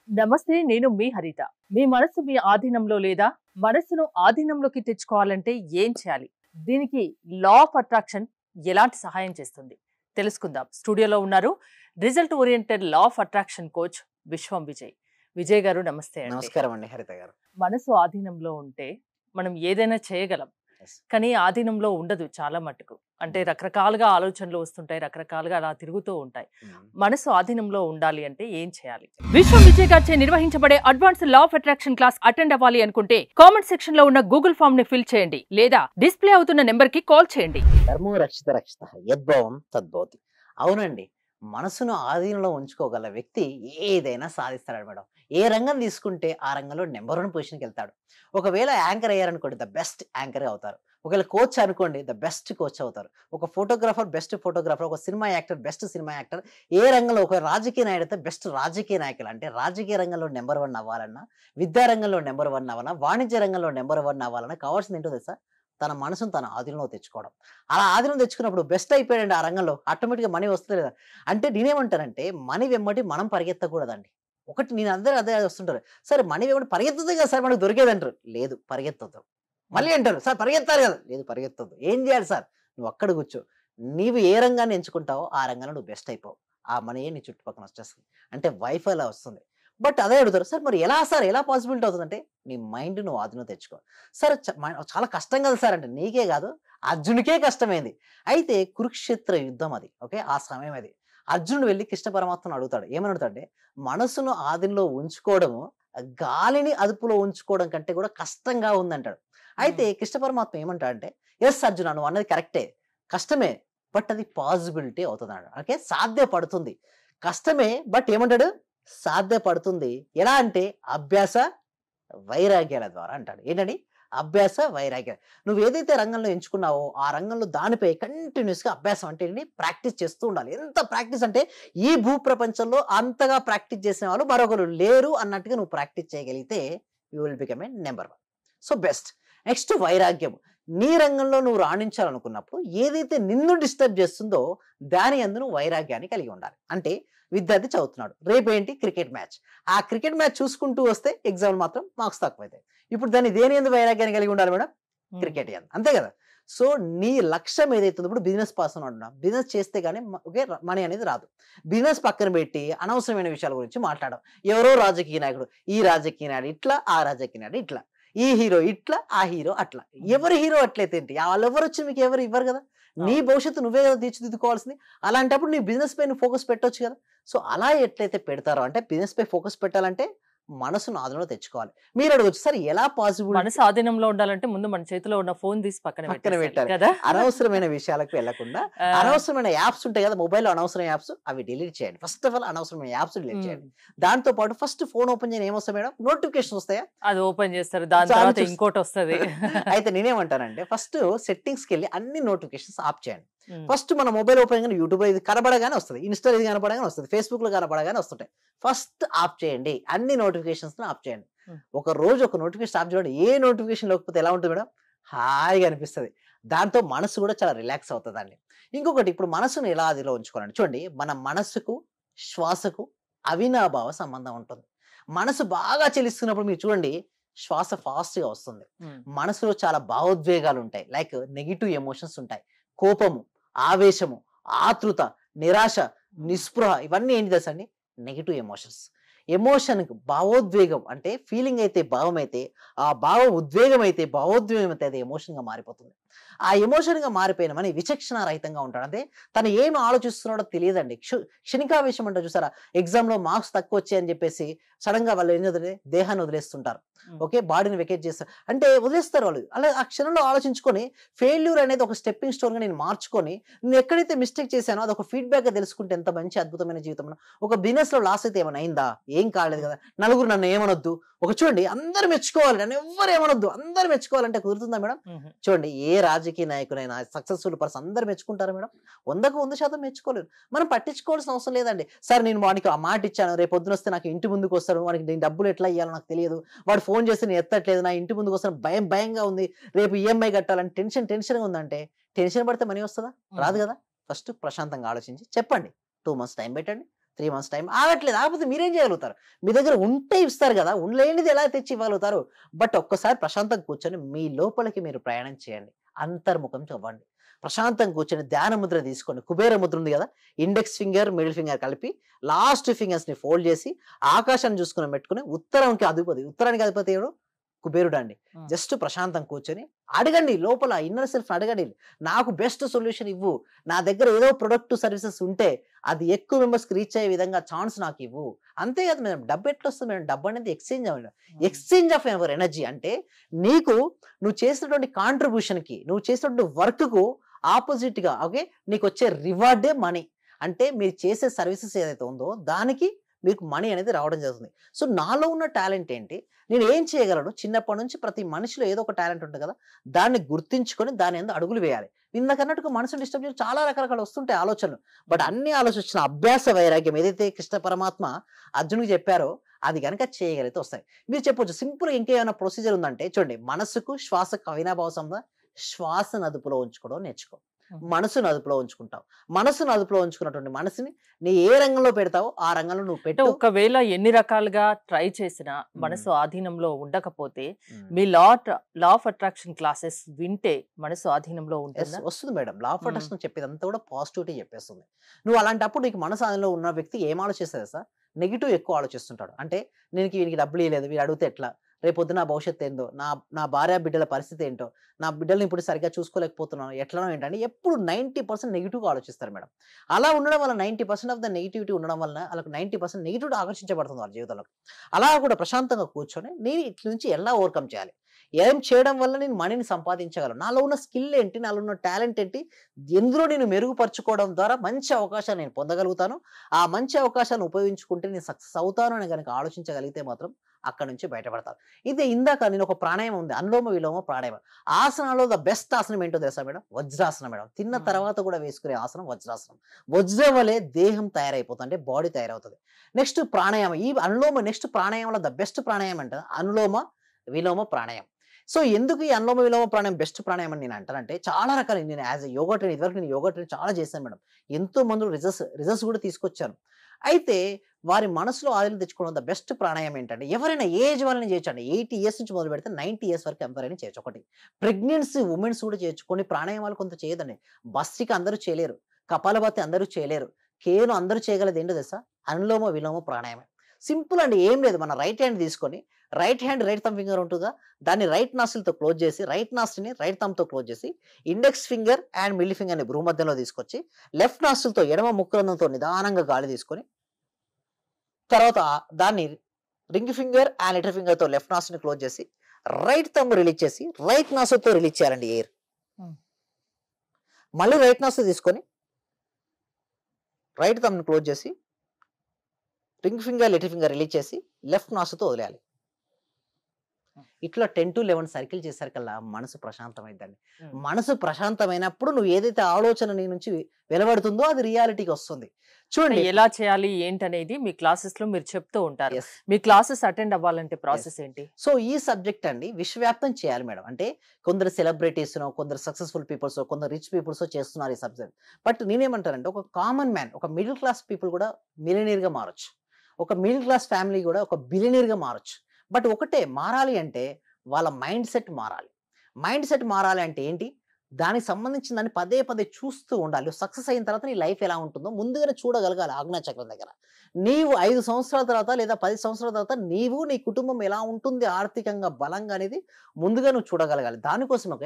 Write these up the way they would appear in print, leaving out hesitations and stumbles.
నమస్తే, నేను మీ హరిత. మీ మనసు మీ ఆధీనంలో లేదా? మనసును ఆధీనంలోకి తెచ్చుకోవాలంటే ఏం చేయాలి? దీనికి లా ఆఫ్ అట్రాక్షన్ ఎలాంటి సహాయం చేస్తుంది? తెలుసుకుందాం. స్టూడియోలో ఉన్నారు result oriented law of attraction coach విశ్వం విజయ్. విజయ్ గారు నమస్తే అండి. నమస్కారం అండి హరిత గారు. మనసు ఆధీనంలో ఉంటే మనం ఏదైనా చేయగలం. Yes. కానీ ఆధీనంలో ఉండదు చాలా మట్టుకు. అంటే రకరకాలుగా ఆలోచనలు వస్తుంటాయి, రకరకాలుగా అలా తిరుగుతూ ఉంటాయి. మనసు ఆధీనంలో ఉండాలి అంటే ఏం చేయాలి? విశ్వం విజయ్ గారిచే నిర్వహించబడే advance law of attraction class attend అవ్వాలి అనుకుంటే కామెంట్ సెక్షన్ లో ఉన్న గూగుల్ ఫామ్ ని ఫిల్ చేయండి లేదా డిస్ప్లే అవుతున్న నెంబర్ కి కాల్ చేయండి. ధర్మో రక్షిత రక్షిత యద్భావం తద్భవతి. అవునండి, మనసును ఆధీనంలో ఉంచుకోగల వ్యక్తి ఏదైనా సాధిస్తాడు మేడం. ఏ రంగం తీసుకుంటే ఆ రంగంలో నెంబర్ 1 పొజిషన్కి వెళ్తాడు. ఒకవేళ యాంకర్ అయ్యారనుకోండి, ద బెస్ట్ యాంకరే అవుతారు. ఒకవేళ కోచ్ అనుకోండి, ద బెస్ట్ కోచ్ అవుతారు. ఒక ఫోటోగ్రాఫర్ బెస్ట్ ఫోటోగ్రాఫర్, ఒక cinema actor best cinema actor. ఏ రంగంలో ఒక రాజకీయ నాయకుడు అయితే బెస్ట్ రాజకీయ నాయకులు. అంటే రాజకీయ రంగంలో నెంబర్ 1 అవ్వాలన్నా, విద్యా రంగంలో నెంబర్ 1 అవ్వాలన్నా, వాణిజ్య రంగంలో నెంబర్ 1 అవ్వాలన్నా కావాల్సింది ఏంటో తెలుసా? తన మనసును తన ఆధీనంలో తెచ్చుకోవడం. అలా ఆధీనం తెచ్చుకున్నప్పుడు బెస్ట్ అయిపోయాడండి ఆ రంగంలో, ఆటోమేటిక్గా మనీ వస్తుంది లేదా? అంటే నేనేమంటానంటే మనీ వెంబడి మనం పరిగెత్తకూడదండి. ఒకటి నేను అందరూ అదే వస్తుంటారు, సరే మనీ వెంబడి పరిగెత్తుతుంది కదా సార్ మనకు దొరికేది అంటారు. లేదు, పరిగెత్తొద్దు. మళ్ళీ అంటారు, సార్ పరిగెత్తాలి కదా. లేదు, పరిగెత్తొద్దు. ఏం చేయాలి సార్? నువ్వు అక్కడ కూర్చో. నీవు ఏ రంగాన్ని ఎంచుకుంటావో ఆ రంగంలో నువ్వు బెస్ట్ అయిపోవు. ఆ మనీ నీ చుట్టుపక్కల వచ్చేస్తుంది. అంటే వైఫై అలా వస్తుంది. బట్ అదే అడుగుతారు, సార్ మరి ఎలా సార్, ఎలా పాసిబిలిటీ అవుతుందంటే నీ మైండ్ నువ్వు ఆధీనంలో తెచ్చుకో. సార్ చాలా కష్టం కదా సార్ అంటే, నీకే కాదు అర్జునికే కష్టమైంది. అయితే కురుక్షేత్ర యుద్ధం అది. ఓకే, ఆ సమయం అది. అర్జునుడు వెళ్ళి కృష్ణ పరమాత్మను అడుగుతాడు. ఏమని అడుగుతాడంటే, మనసును ఆధీనంలో ఉంచుకోవడము గాలిని అదుపులో ఉంచుకోవడం కంటే కూడా కష్టంగా ఉందంటాడు. అయితే కృష్ణ పరమాత్మ ఏమంటాడంటే, ఎస్ అర్జున, నువ్వు అన్నది కరెక్టే, కష్టమే, బట్ అది పాసిబిలిటీ అవుతుంది అన్నాడు. ఓకే, సాధ్యపడుతుంది. కష్టమే, బట్ ఏమంటాడు? సాధ్యపడుతుంది. ఎలా అంటే అభ్యాస వైరాగ్యాల ద్వారా అంటాడు. ఏంటండి? అభ్యాస వైరాగ్యాలు. నువ్వు ఏదైతే రంగంలో ఎంచుకున్నావో ఆ రంగంలో దానిపై కంటిన్యూస్గా అభ్యాసం అంటే ఏంటి? ప్రాక్టీస్ చేస్తూ ఉండాలి. ఎంత ప్రాక్టీస్ అంటే ఈ భూ ప్రపంచంలో అంతగా ప్రాక్టీస్ చేసిన వాళ్ళు మరొకరు లేరు అన్నట్టుగా నువ్వు ప్రాక్టీస్ చేయగలిగితే you will become a number 1. So best. Next వైరాగ్యం. నీ రంగంలో నువ్వు రాణించాలనుకున్నప్పుడు ఏదైతే నిన్ను డిస్టర్బ్ చేస్తుందో దాని యందు నువ్వు వైరాగ్యాన్ని కలిగి ఉండాలి. అంటే విద్యార్థి చదువుతున్నాడు, రేపు ఏంటి? Cricket match. ఆ క్రికెట్ మ్యాచ్ చూసుకుంటూ వస్తే ఎగ్జామ్ మాత్రం మార్క్స్ తక్కువైతాయి. ఇప్పుడు దాన్ని దేని యందు వైరాగ్యాన్ని కలిగి ఉండాలి మేడం? క్రికెట్ యందు. అంతే కదా. సో నీ లక్ష్యం ఏదైతే ఉందో, ఇప్పుడు బిజినెస్ పర్సన్ అంటున్నా, బిజినెస్ చేస్తే కానీ ఓకే మనీ అనేది రాదు. బిజినెస్ పక్కన పెట్టి అనవసరమైన విషయాల గురించి మాట్లాడడం. ఎవరో రాజకీయ నాయకుడు, ఈ రాజకీయ నాయుడు ఇట్లా, ఆ రాజకీయ నాయుడు ఇట్లా, ఈ హీరో ఇట్లా, ఆ హీరో అట్లా. ఎవరి హీరో అట్లయితే ఏంటి? వాళ్ళు ఎవరు వచ్చి మీకు ఎవరు ఇవ్వరు కదా. నీ భవిష్యత్తు నువ్వే కదా తీర్చిదిద్దుకోవాల్సింది. అలాంటప్పుడు నీ బిజినెస్ పై నువ్వు ఫోకస్ పెట్టొచ్చు కదా. సో అలా ఎట్లయితే పెడతారో, అంటే బిజినెస్ పై ఫోకస్ పెట్టాలంటే మనసును ఆధీనంలో తెచ్చుకోవాలి. మీరు అడగొచ్చు, సార్ ఎలా పాసిబుల్? మనసు ఆధీనంలో ఉండాలంటే ముందు మన చేతిలో ఉన్న ఫోన్ తీసి పక్కన పక్కన పెట్టాలి కదా. అనవసరమైన విషయాలకు వెళ్లకుండా. అనవసరమైన యాప్స్ ఉంటాయి కదా మొబైల్లో, అనవసరమైన యాప్స్ అవి డిలీట్ చేయండి. ఫస్ట్ ఆఫ్ ఆల్ అనవసరమైన యాప్స్ డిలీట్ చేయండి. దాంతో పాటు ఫస్ట్ ఫోన్ ఓపెన్ చేయని ఏమొస్తాయి మేడం? నోటిఫికేషన్ వస్తాయా? అది ఓపెన్ చేస్తారు, దాని తర్వాత ఇంకోటి వస్తుంది. అయితే నేనేమంటానంటే ఫస్ట్ సెట్టింగ్స్కి వెళ్ళి అన్ని నోటిఫికేషన్స్ ఆఫ్ చేయండి. ఫస్ట్ మన మొబైల్ ఓపెన్ కానీ యూట్యూబ్ ఇది కనబడగానే వస్తుంది, ఇన్స్టా ఇది కనబడగానే వస్తుంది, ఫేస్బుక్ లో కనబడగానే వస్తుంటాయి. ఫస్ట్ ఆఫ్ చేయండి, అన్ని నోటిఫికేషన్స్ ఆఫ్ చేయండి. ఒక రోజు ఒక నోటిఫికేషన్ ఆఫ్ చేయండి. ఏ నోటిఫికేషన్ లేకపోతే ఎలా ఉంటుంది మేడం? హాయిగా అనిపిస్తుంది. దాంతో మనసు కూడా చాలా రిలాక్స్ అవుతుందండి. ఇంకొకటి, ఇప్పుడు మనసును ఎలా అదిలో ఉంచుకోవాలండి? చూడండి, మన మనసుకు శ్వాసకు అవినాభావ సంబంధం ఉంటుంది. మనసు బాగా చెలిస్తున్నప్పుడు మీరు చూడండి, శ్వాస ఫాస్ట్గా వస్తుంది. మనసులో చాలా భావోద్వేగాలు ఉంటాయి, లైక్ నెగిటివ్ ఎమోషన్స్ ఉంటాయి. కోపము, ఆవేశము, ఆతృత, నిరాశ, నిస్పృహ, ఇవన్నీ ఏంటి తెలుసా అండి? Negative emotions. ఎమోషన్కి భావోద్వేగం అంటే ఫీలింగ్ అయితే భావం అయితే, ఆ భావం ఉద్వేగం అయితే భావోద్వేగం అయితే అది ఎమోషన్గా మారిపోతుంది. ఆ ఎమోషన్గా మారిపోయిన మన విచక్షణ రహితంగా ఉంటాడు. అంటే తను ఏం ఆలోచిస్తున్నాడో తెలియదండి. క్షణికావేశం అంటే చూసారా, ఎగ్జామ్లో మార్క్స్ తక్కువ వచ్చాయని చెప్పేసి సడన్గా వాళ్ళు ఏం చదివే దేహాన్ని వదిలేస్తుంటారు. ఓకే, బాడీని వెకేట్ చేస్తారు, అంటే వదిలేస్తారు వాళ్ళు. అలా ఆ క్షణంలో ఆలోచించుకొని ఫెయిల్యూర్ అనేది ఒక స్టెప్పింగ్ స్టోన్గా నేను మార్చుకొని, నేను ఎక్కడైతే మిస్టేక్ చేశానో అది ఒక ఫీడ్బ్యాక్గా తెలుసుకుంటే ఎంత మంచి అద్భుతమైన జీవితం. ఒక బిజినెస్లో లాస్ అయితే ఏమైనా అయిందా? ఏం కాలేదు కదా. నలుగురు నన్ను ఏమనొద్దు, ఒక చూడండి అందరూ మెచ్చుకోవాలి, నన్ను ఎవ్వరు ఏమనొద్దు, అందరూ మెచ్చుకోవాలంటే కుదురుతుందా మేడం? చూడండి, ఏ రాజకీయ నాయకునైనా సక్సెస్ఫుల్ పర్సన్ అందరూ మెచ్చుకుంటారా మేడం? 100% మెచ్చుకోలేరు. మనం పట్టించుకోవాల్సిన అవసరం లేదండి. సార్ నేను వాడికి ఆ మాట ఇచ్చాను, రేపు పొద్దున వస్తే నాకు ఇంటి ముందుకు వస్తాడు, వాడికి నేను డబ్బులు ఎట్లా ఇవ్వాలో నాకు తెలియదు, వాడు ఫోన్ చేస్తే నేను ఎత్తట్లేదు, నా ఇంటి ముందుకు వస్తాను భయంగా ఉంది, రేపు ఈఎంఐ కట్టాలని టెన్షన్గా ఉందంటే, టెన్షన్ పడితే మనీ వస్తుందా? రాదు కదా. ఫస్ట్ ప్రశాంతంగా ఆలోచించి చెప్పండి. 2 months టైం పెట్టండి, 3 months టైం ఆగట్లేదు. ఆగిపోతే మీరేం చేయగలుగుతారు? మీ దగ్గర ఉంటే ఇస్తారు కదా! లేనిది ఎలా తెచ్చి ఇవ్వగలుగుతారు? బట్ ఒక్కసారి ప్రశాంతంగా కూర్చొని మీ లోపలికి మీరు ప్రయాణం చేయండి. అంతర్ముఖం అవ్వండి. ప్రశాంతంగా కూర్చొని ధ్యాన ముద్ర తీసుకోండి. కుబేర ముద్ర ఉంది కదా! ఇండెక్స్ ఫింగర్, మిడిల్ ఫింగర్ కలిపి లాస్ట్ ఫింగర్స్‌ని ఫోల్డ్ చేసి ఆకాశాన్ని చూసుకొని పెట్టుకొని ఉత్తరానికి అధిపతి ఎవరు? కుబేరుడు అండి. జస్ట్ ప్రశాంతంగా కూర్చొని అడగండి, లోపల ఇన్నర్ సెల్ఫ్ అడగండి. నాకు బెస్ట్ సొల్యూషన్ ఇవ్వు. నా దగ్గర ఏదో ప్రొడక్ట్ సర్వీసెస్ ఉంటే అది ఎక్కువ మెంబర్స్‌కి రీచ్ అయ్యే విధంగా ఛాన్స్ నాకు ఇవ్వు. అంతే కదా మేడం. డబ్బు ఎట్లా వస్తుంది మేడం? డబ్బు అనేది ఎక్స్చేంజ్ ఆఫ్ యువర్ ఎనర్జీ. అంటే నువ్వు చేసినటువంటి కాంట్రిబ్యూషన్‌కి, నువ్వు చేసినటువంటి వర్క్‌కు ఆపోజిట్‌గా ఓకే నీకు వచ్చే రివార్డే మనీ. అంటే మీరు చేసే సర్వీసెస్ ఏదైతే ఉందో దానికి మీకు మనీ అనేది రావడం జరుగుతుంది. సో నాలో ఉన్న టాలెంట్ ఏంటి? నేను ఏం చేయగలను? చిన్నప్పటి నుంచి ప్రతి మనిషిలో ఏదో ఒక టాలెంట్ ఉంటుంది కదా! దాన్ని గుర్తించుకొని దాని యందు అడుగులు వేయాలి. ఇందాకన్నట్టుగా మనసుని డిస్టర్బ్ చేసి చాలా రకరకాలు వస్తుంటాయి ఆలోచనలు. బట్ అన్ని ఆలోచించిన అభ్యాస వైరాగ్యం ఏదైతే కృష్ణ పరమాత్మ అర్జునుడికి చెప్పారో అది గనక చేయగలిగితే వస్తాయి. మీరు చెప్పొచ్చు సింపుల్‌గా ఇంకేమైనా ప్రొసీజర్ ఉందంటే చూడండి, మనసుకు శ్వాసకు అవినాభావ సంబంధం. శ్వాసను అదుపులో ఉంచుకోవడం నేర్చుకో. మనసును అదుపులో ఉంచుకుంటావు. మనసును అదుపులో ఉంచుకున్నటువంటి మనసుని నీ ఏ రంగంలో పెడతావో ఆ రంగంలో నువ్వు అంటే పెట్టు. ఒకవేళ ఎన్ని రకాలుగా ట్రై చేసినా మనసు ఆధీనంలో ఉండకపోతే మీ లా ఆఫ్ అట్రాక్షన్ క్లాసెస్ వింటే మనసు ఆధీనంలో ఉంటుందా? వస్తుంది మేడం. లా ఆఫ్ అట్రాక్షన్ చెప్పేదంతా కూడా పాజిటివిటీ చెప్పేస్తుంది. నువ్వు అలాంటప్పుడు నీకు మనసు ఆధీనంలో ఉన్న వ్యక్తి ఏం ఆలోచిస్తుంది సార్? నెగిటివ్ ఎక్కువ ఆలోచిస్తుంటాడు. అంటే వీనికి డబ్బులు ఇవ్వలేదు, వీడు అడిగితే ఎట్లా, రేపొద్దున నా భవిష్యత్తు ఏందో, నా భార్య బిడ్డల పరిస్థితి ఏంటో, నా బిడ్డల్ని ఇప్పుడు సరిగ్గా చూసుకోలేకపోతున్నాను, ఎట్లనో ఏంటంటే ఎప్పుడు 90% నెగిటివ్‌గా ఆలోచిస్తారు మేడం. అలా ఉండడం వల్ల 90% ఆఫ్ ద నెగిటివిటీ ఉండడం వలన వాళ్ళకి 90% నెగిటివిటీ ఆకర్షించబడుతుంది వాళ్ళ జీవితంలోకి. అలా కూడా ప్రశాంతంగా కూర్చొని నేను ఇట్ల నుంచి ఎలా ఓవర్‌కమ్ చేయాలి? ఏం చేయడం వల్ల నేను మనీని సంపాదించగలను? నాలో ఉన్న స్కిల్ ఏంటి? నాలో ఉన్న టాలెంట్ ఏంటి? ఎందులో నేను మెరుగుపరుచుకోవడం ద్వారా మంచి అవకాశాన్ని నేను పొందగలుగుతాను. ఆ మంచి అవకాశాన్ని ఉపయోగించుకుంటే నేను సక్సెస్ అవుతాను అని గనక ఆలోచించగలిగితే మాత్రం అక్కడి నుంచి బయటపడతారు. ఇదే ఇందాక నేను ఒక ప్రాణాయామం ఉంది. అనులోమ విలోమ ప్రాణాయామం. ఆసనాల్లో ద బెస్ట్ ఆసనం ఏంటో తెలుసా మేడం? వజ్రాసనం మేడం. తిన్న తర్వాత కూడా వేసుకునే ఆసనం వజ్రాసనం. వజ్రం వలె దేహం తయారైపోతుంది. అంటే బాడీ తయారవుతుంది. నెక్స్ట్ ప్రాణాయామం. ఈ అనులోమ నెక్స్ట్ ప్రాణాయామంలో ద బెస్ట్ ప్రాణాయామం అంటే అనులోమ విలోమ ప్రాణాయామం. సో ఎందుకు ఈ అనులోమ విలోమ ప్రాణాయామం బెస్ట్ ప్రాణాయామం అని నేను అంటానంటే చాలా రకాలు. నేను యాజ్ ఎ యోగా ట్రైనర్ ఇదివరకు నేను యోగా ట్రైనింగ్ చాలా చేశాను మేడం. ఎంతో మంది రిజల్ట్స్ కూడా తీసుకొచ్చాను. అయితే వారి మనసులో ఆధీనం తెచ్చుకోవడం ద బెస్ట్ ప్రాణాయామం ఏంటంటే ఎవరైనా ఏజ్ వాళ్ళని చేయొచ్చండి. 80 ఇయర్స్ నుంచి మొదలు పెడితే 90 ఇయర్స్ వరకు ఎవరైనా చేయొచ్చు. ఒకటి ప్రెగ్నెన్సీ ఉమెన్స్ కూడా చేయొచ్చు. కొన్ని ప్రాణాయామాలు కొంత చేయదండి. భస్త్రిక అందరూ చేయలేరు. కపాలభాతి అందరూ చేయలేరు. కేవలం అందరూ చేయగలది ఏంటో తెలుసా? అనులోమ విలోమ ప్రాణాయామం. సింపుల్ అండి. ఏం లేదు. మన రైట్ హ్యాండ్ తీసుకొని right hand right thumb finger ఉంటుందా దాన్ని రైట్ నాస్ట్రిల్‌తో క్లోజ్ చేసి రైట్ నాస్ట్రిల్‌ని రైట్ థంబ్‌తో క్లోజ్ చేసి ఇండెక్స్ ఫింగర్ అండ్ మిడిల్ ఫింగర్‌ని భ్రూ మధ్యలో తీసుకొచ్చి లెఫ్ట్ నాస్ట్రిల్‌తో ఎడమ ముక్కురంధ్రంతో నిదానంగా గాలి తీసుకొని తర్వాత దాన్ని రింగ్ ఫింగర్ అండ్ లిటిల్ ఫింగర్‌తో లెఫ్ట్ నాస్ట్రిల్‌ని క్లోజ్ చేసి రైట్ థంబ్ రిలీజ్ చేసి రైట్ నాస్ట్రిల్‌తో రిలీజ్ చేయాలండి ఎయిర్. మళ్ళీ రైట్ నాస్ట్రిల్ తీసుకొని రైట్ థంబ్‌ని క్లోజ్ చేసి ring finger little finger release చేసి లెఫ్ట్ నాస్ట్రిల్‌తో వదిలేయాలి. ఇట్లా 10 to 11 సర్కిల్ చేసరికల్లా మనసు ప్రశాంతమైందండి. మనసు ప్రశాంతమైనప్పుడు నువ్వు ఏదైతే ఆలోచన నీ నుంచి వెలువడుతుందో అది రియాలిటీకి వస్తుంది. చూడండి ఎలా చేయాలి ఏంటనేది మీ క్లాసెస్ లో మీరు చెప్తూ ఉంటారు. Yes. మీ క్లాసెస్ అటెండ్ అవ్వాలంటే ప్రాసెస్ ఏంటి? సో ఈ సబ్జెక్ట్ అండి విశ్వవ్యాప్తం చేయాలి మేడం. అంటే కొందరు సెలబ్రిటీస్ కొందరు సక్సెస్ఫుల్ పీపుల్స్ కొందరు రిచ్ పీపుల్స్ చేస్తున్నారు ఈ సబ్జెక్ట్. బట్ నేనేమంటానంటే ఒక కామన్ మ్యాన్ ఒక మిడిల్ క్లాస్ పీపుల్ కూడా మిలియనీర్ గా మారొచ్చు. ఒక మిడిల్ క్లాస్ ఫ్యామిలీ కూడా ఒక బిలియనీర్ గా మారొచ్చు. బట్ ఒకటే మారాలి అంటే వాళ్ళ మైండ్ సెట్ మారాలి. మైండ్ సెట్ మారాలి అంటే ఏంటి? దానికి సంబంధించిన దాన్ని పదే పదే చూస్తూ ఉండాలి. సక్సెస్ అయిన తర్వాత నీ లైఫ్ ఎలా ఉంటుందో ముందుగానే చూడగలగాలి. ఆజ్ఞా చక్రం దగ్గర నీవు 5 సంవత్సరాల తర్వాత లేదా 10 సంవత్సరాల తర్వాత నీవు నీ కుటుంబం ఎలా ఉంటుంది ఆర్థికంగా బలంగా అనేది ముందుగా నువ్వు చూడగలగాలి. దానికోసం ఒక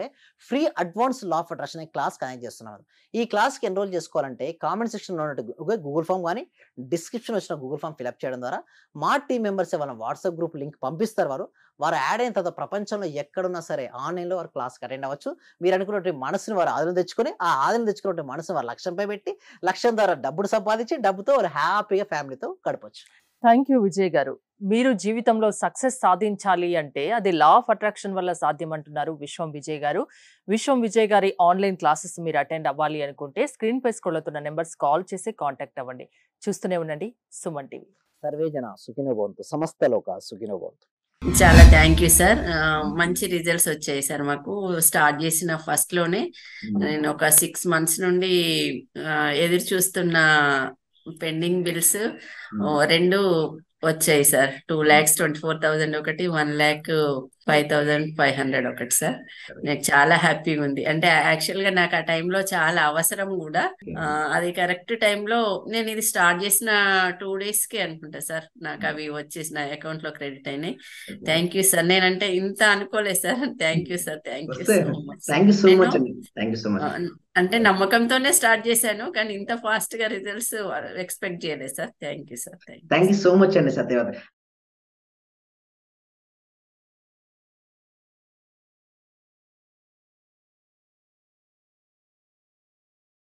free advance law of attraction అనే క్లాస్ కనెక్ట్ చేస్తున్నాను. ఈ క్లాస్కి ఎన్రోల్ చేసుకోవాలంటే కామెంట్ సెక్షన్లో ఉన్నట్టు గూగుల్ ఫామ్ కానీ డిస్క్రిప్షన్ వచ్చిన గూగుల్ ఫామ్ ఫిల్అప్ చేయడం ద్వారా మా టీం మెంబర్స్ వాళ్ళ వాట్సాప్ గ్రూప్ లింక్ పంపిస్తారు. వారు యాడ్ అయిన తర్వాత ప్రపంచంలో ఎక్కడున్నా సరే ఆన్లైన్లో వారు క్లాస్కి అటెండ్ అవ్వచ్చు. మీరు అనుకున్నటువంటి మనసుని వారు ఆదరణ తెచ్చుకొని ఆ ఆదరణ తెచ్చుకున్నటువంటి మనసుని వారు లక్ష్యంపై పెట్టి లక్ష్యం ద్వారా డబ్బును సంపాదించి డబ్బుతో వారు హ్యాపీగా ఫ్యామిలీతో గడపచ్చు. థ్యాంక్ యూ విజయ్ గారు. మీరు జీవితంలో సక్సెస్ సాధించాలి అంటే అది లా ఆఫ్ అట్రాక్షన్ వల్ల సాధ్యం అంటున్నారు విశ్వం విజయ్ గారు. విశ్వం విజయ్ గారి ఆన్లైన్ క్లాసెస్ మీరు అటెండ్ అవ్వాలి అనుకుంటే స్క్రీన్ పై స్క్రోల్ అవుతున్న నెంబర్స్ కాల్ చేసి కాంటాక్ట్ అవ్వండి. చూస్తూనే ఉండండి సుమన్ టీవీ. సర్వే జన సుఖినో భవంతు, సమస్త లోక సుఖినో భవంతు. చాలా థ్యాంక్ యూ సార్. మంచి రిజల్ట్స్ వచ్చాయి సార్. మాకు స్టార్ట్ చేసిన ఫస్ట్ లోనే నేను ఒక 6 months నుండి ఎదురు చూస్తున్న పెండింగ్ బిల్స్ రెండు వచ్చాయి సార్. 2,24,000 ఒకటి, 1,05,500 ఒకటి సార్. నాకు చాలా హ్యాపీగా ఉంది. అంటే యాక్చువల్ గా నాకు ఆ టైంలో చాలా అవసరం కూడా. అది కరెక్ట్ టైంలో నేను ఇది స్టార్ట్ చేసిన 2 days కి అనుకుంటా సార్ నాకు అవి వచ్చేసి నా అకౌంట్ లో క్రెడిట్ అయినాయి. Thank you sir. నేనంటే ఇంత అనుకోలేదు sir. Thank you sir. Thank you so much. Thank you so నేను మచ్ అండి. Thank you so much. అంటే నమ్మకంతోనే స్టార్ట్ చేశాను, కానీ ఇంత ఫాస్ట్ గా రిజల్ట్స్ ఎక్స్పెక్ట్ చేయలేదు sir. Thank you sir. Thank you so much అండి సత్యవతి.